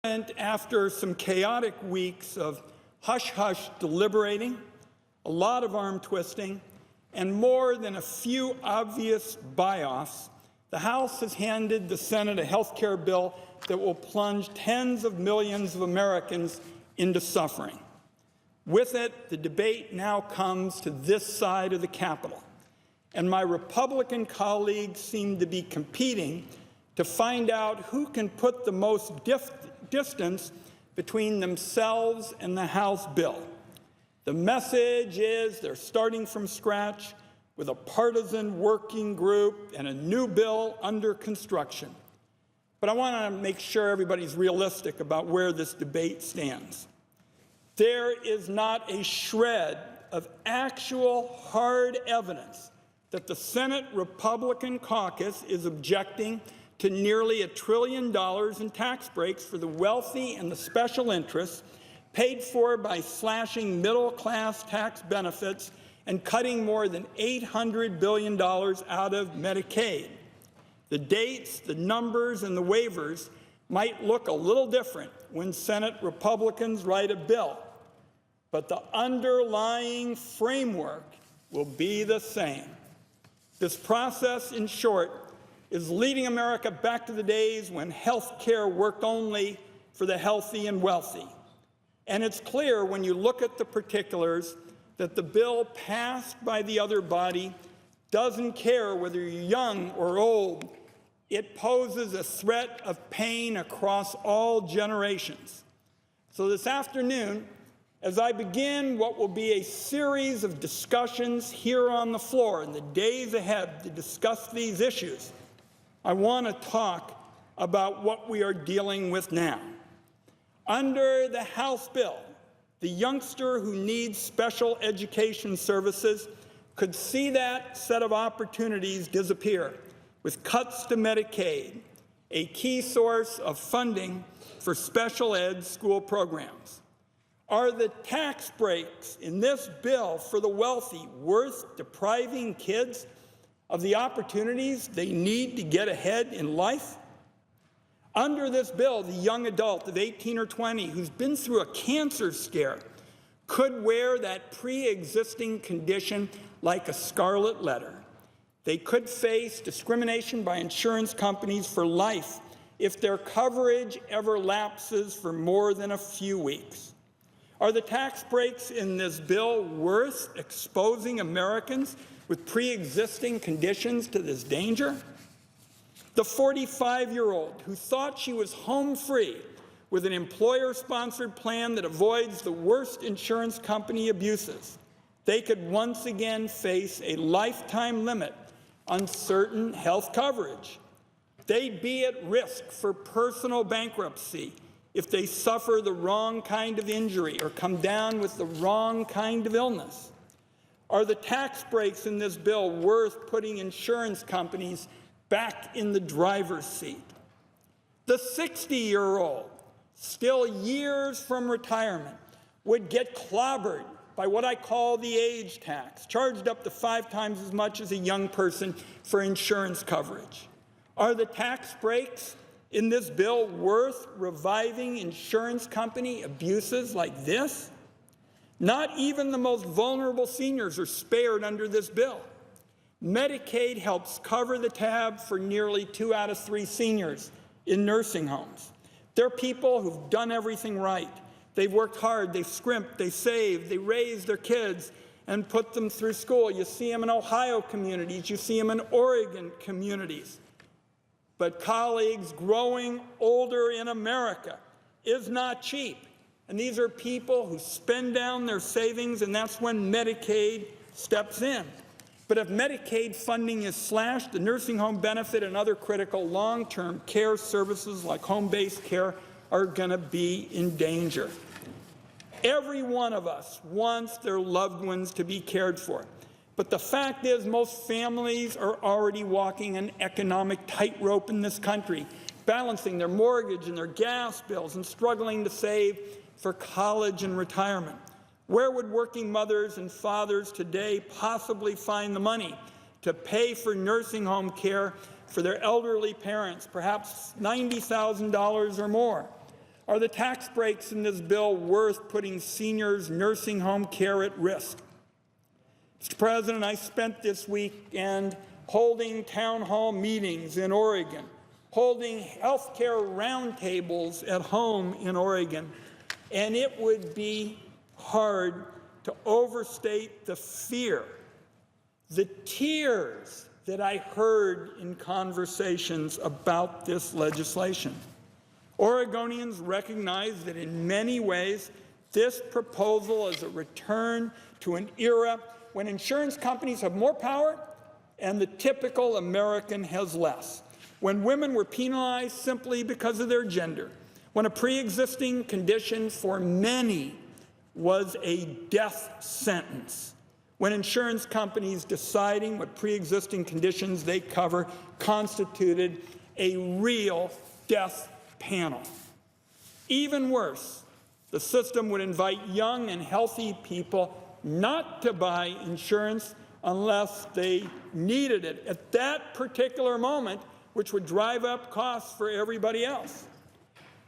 After some chaotic weeks of hush-hush deliberating, a lot of arm twisting, and more than a few obvious buy-offs, the House has handed the Senate a health care bill that will plunge tens of millions of Americans into suffering. With it, the debate now comes to this side of the Capitol, and my Republican colleagues seem to be competing to find out who can put the most distance between themselves and the House bill. The message is they're starting from scratch with a partisan working group and a new bill under construction. But I want to make sure everybody's realistic about where this debate stands. There is not a shred of actual hard evidence that the Senate Republican caucus is objecting to nearly $1 trillion in tax breaks for the wealthy and the special interests, paid for by slashing middle-class tax benefits and cutting more than $800 billion out of Medicaid. The dates, the numbers, and the waivers might look a little different when Senate Republicans write a bill, but the underlying framework will be the same. This process, in short, is leading America back to the days when health care worked only for the healthy and wealthy. And it's clear when you look at the particulars that the bill passed by the other body doesn't care whether you're young or old. It poses a threat of pain across all generations. So this afternoon, as I begin what will be a series of discussions here on the floor in the days ahead to discuss these issues, I want to talk about what we are dealing with now. Under the House bill, the youngster who needs special education services could see that set of opportunities disappear with cuts to Medicaid, a key source of funding for special ed school programs. Are the tax breaks in this bill for the wealthy worth depriving kids of the opportunities they need to get ahead in life? Under this bill, the young adult of 18 or 20 who's been through a cancer scare could wear that pre-existing condition like a scarlet letter. They could face discrimination by insurance companies for life if their coverage ever lapses for more than a few weeks. Are the tax breaks in this bill worth exposing Americans with pre-existing conditions to this danger? The 45-year-old who thought she was home free with an employer-sponsored plan that avoids the worst insurance company abuses, they could once again face a lifetime limit on certain health coverage. They'd be at risk for personal bankruptcy if they suffer the wrong kind of injury or come down with the wrong kind of illness. Are the tax breaks in this bill worth putting insurance companies back in the driver's seat? The 60-year-old, still years from retirement, would get clobbered by what I call the age tax, charged up to 5 times as much as a young person for insurance coverage. Are the tax breaks in this bill worth reviving insurance company abuses like this? Not even the most vulnerable seniors are spared under this bill. Medicaid helps cover the tab for nearly 2 out of 3 seniors in nursing homes. They're people who've done everything right. They've worked hard, they've scrimped, they saved, they raised their kids and put them through school. You see them in Ohio communities, you see them in Oregon communities. But colleagues, growing older in America is not cheap. And these are people who spend down their savings, and that's when Medicaid steps in. But if Medicaid funding is slashed, the nursing home benefit and other critical long-term care services like home-based care are going to be in danger. Every one of us wants their loved ones to be cared for. But the fact is, most families are already walking an economic tightrope in this country, balancing their mortgage and their gas bills and struggling to save for college and retirement. Where would working mothers and fathers today possibly find the money to pay for nursing home care for their elderly parents, perhaps $90,000 or more? Are the tax breaks in this bill worth putting seniors' nursing home care at risk? Mr. President, I spent this weekend holding town hall meetings in Oregon, holding health care roundtables at home in Oregon, and it would be hard to overstate the fear, the tears that I heard in conversations about this legislation. Oregonians recognize that in many ways, this proposal is a return to an era when insurance companies have more power and the typical American has less, when women were penalized simply because of their gender, when a pre-existing condition for many was a death sentence, when insurance companies deciding what pre-existing conditions they cover constituted a real death panel. Even worse, the system would invite young and healthy people not to buy insurance unless they needed it at that particular moment, which would drive up costs for everybody else.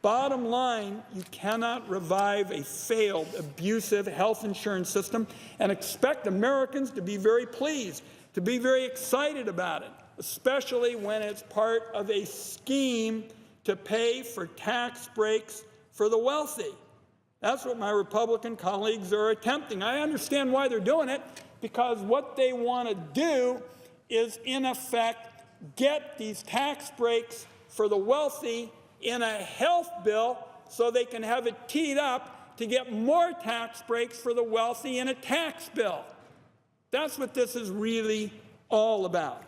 Bottom line, you cannot revive a failed, abusive health insurance system and expect Americans to be very pleased, to be very excited about it, especially when it's part of a scheme to pay for tax breaks for the wealthy. That's what my Republican colleagues are attempting. I understand why they're doing it, because what they want to do is, in effect, get these tax breaks for the wealthy in a health bill so they can have it teed up to get more tax breaks for the wealthy in a tax bill. That's what this is really all about.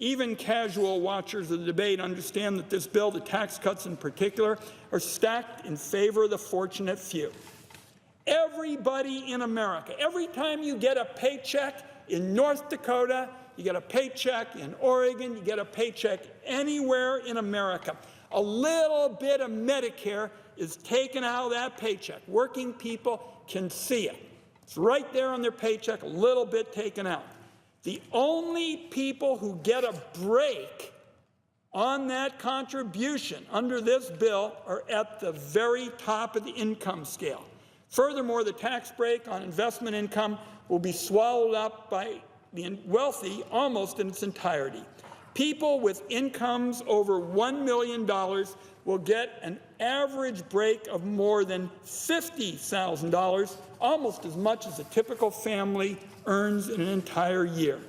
Even casual watchers of the debate understand that this bill, the tax cuts in particular, are stacked in favor of the fortunate few. Everybody in America, every time you get a paycheck in North Dakota, you get a paycheck in Oregon, you get a paycheck anywhere in America, a little bit of Medicare is taken out of that paycheck. Working people can see it. It's right there on their paycheck, a little bit taken out. The only people who get a break on that contribution under this bill are at the very top of the income scale. Furthermore, the tax break on investment income will be swallowed up by the wealthy almost in its entirety. People with incomes over $1 million will get an average break of more than $50,000, almost as much as a typical family earns in an entire year.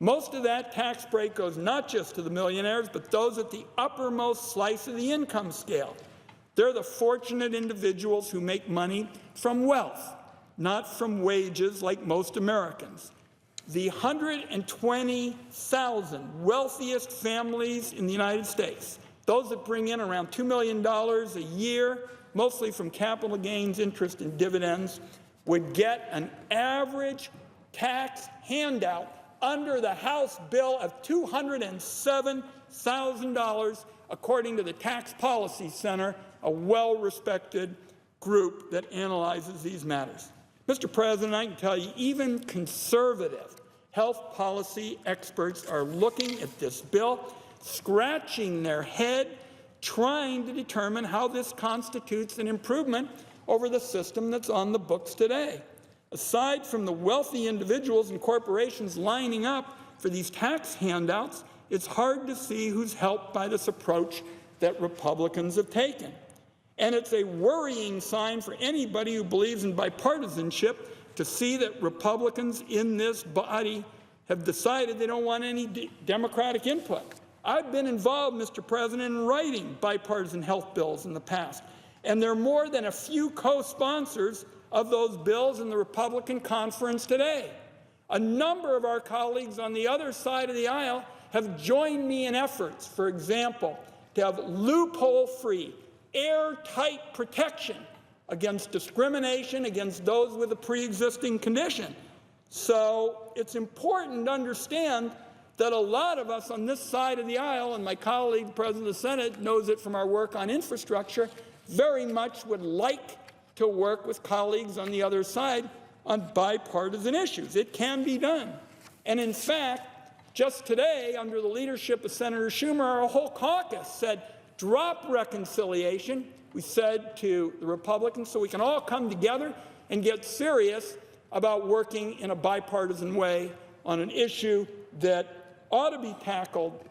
Most of that tax break goes not just to the millionaires, but those at the uppermost slice of the income scale. They're the fortunate individuals who make money from wealth, not from wages like most Americans. The 120,000 wealthiest families in the United States, those that bring in around $2 million a year, mostly from capital gains, interest, and dividends, would get an average tax handout under the House bill of $207,000, according to the Tax Policy Center, a well-respected group that analyzes these matters. Mr. President, I can tell you, even conservative health policy experts are looking at this bill, scratching their head, trying to determine how this constitutes an improvement over the system that's on the books today. Aside from the wealthy individuals and corporations lining up for these tax handouts, it's hard to see who's helped by this approach that Republicans have taken. And it's a worrying sign for anybody who believes in bipartisanship to see that Republicans in this body have decided they don't want any Democratic input. I've been involved, Mr. President, in writing bipartisan health bills in the past, and there are more than a few co-sponsors of those bills in the Republican conference today. A number of our colleagues on the other side of the aisle have joined me in efforts, for example, to have loophole-free, airtight protection against discrimination against those with a pre-existing condition. So it's important to understand that a lot of us on this side of the aisle, and my colleague, the President of the Senate, knows it from our work on infrastructure, very much would like to work with colleagues on the other side on bipartisan issues. It can be done. And in fact, just today, under the leadership of Senator Schumer, our whole caucus said, drop reconciliation, we said to the Republicans, so we can all come together and get serious about working in a bipartisan way on an issue that ought to be tackled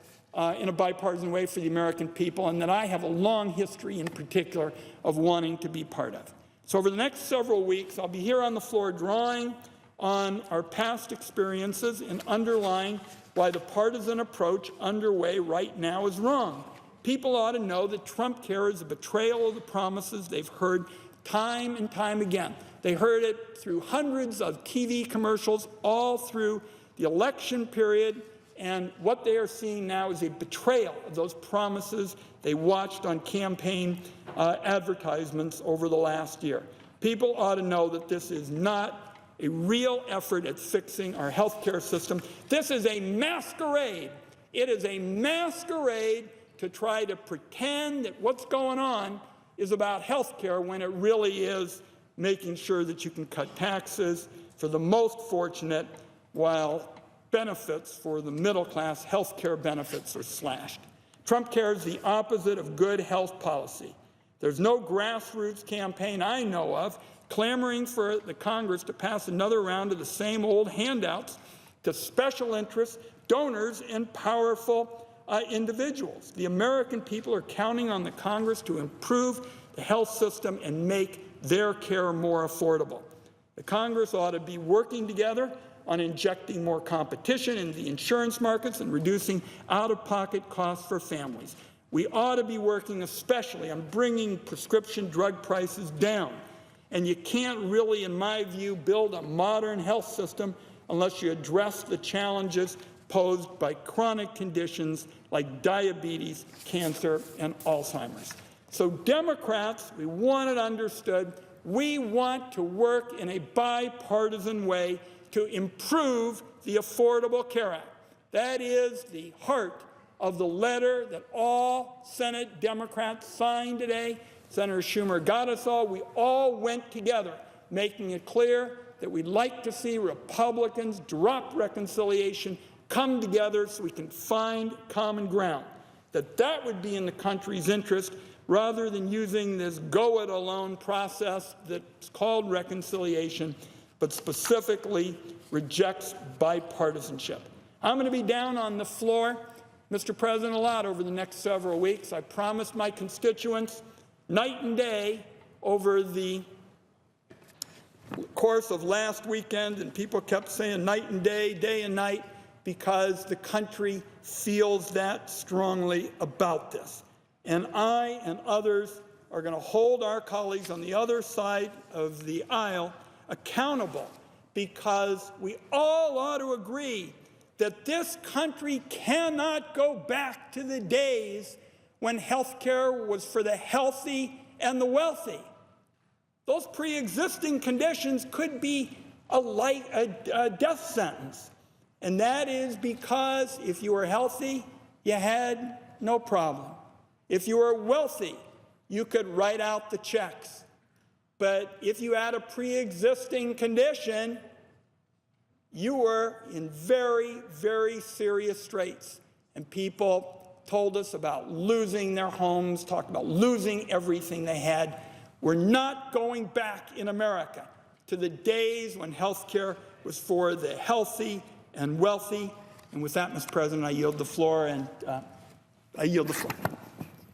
in a bipartisan way for the American people, and that I have a long history in particular of wanting to be part of. So over the next several weeks, I'll be here on the floor drawing on our past experiences and underlying why the partisan approach underway right now is wrong. People ought to know that Trumpcare is a betrayal of the promises they've heard time and time again. They heard it through hundreds of TV commercials all through the election period, and what they are seeing now is a betrayal of those promises they watched on campaign advertisements over the last year. People ought to know that this is not a real effort at fixing our health care system. This is a masquerade. It is a masquerade to try to pretend that what's going on is about health care when it really is making sure that you can cut taxes for the most fortunate while benefits for the middle class, health care benefits, are slashed. Trumpcare is the opposite of good health policy. There's no grassroots campaign I know of clamoring for the Congress to pass another round of the same old handouts to special interests, donors, and powerful individuals. The American people are counting on the Congress to improve the health system and make their care more affordable. The Congress ought to be working together on injecting more competition into the insurance markets and reducing out-of-pocket costs for families. We ought to be working especially on bringing prescription drug prices down. And you can't really, in my view, build a modern health system unless you address the challenges posed by chronic conditions like diabetes, cancer, and Alzheimer's. So Democrats, we want it understood, we want to work in a bipartisan way to improve the Affordable Care Act. That is the heart of the letter that all Senate Democrats signed today. Senator Schumer got us all. We all went together, making it clear that we'd like to see Republicans drop reconciliation, come together so we can find common ground, that would be in the country's interest rather than using this go-it-alone process that's called reconciliation, but specifically rejects bipartisanship. I'm going to be down on the floor, Mr. President, a lot over the next several weeks. I promised my constituents night and day over the course of last weekend, and people kept saying night and day and night, because the country feels that strongly about this. And I and others are going to hold our colleagues on the other side of the aisle accountable, because we all ought to agree that this country cannot go back to the days when health care was for the healthy and the wealthy. Those pre-existing conditions could be a death sentence. And that is because if you were healthy, you had no problem. If you were wealthy, you could write out the checks. But if you had a pre-existing condition, you were in very, very serious straits. And people told us about losing their homes, talked about losing everything they had. We're not going back in America to the days when health care was for the healthy and wealthy. And with that, Mr. President, I yield the floor.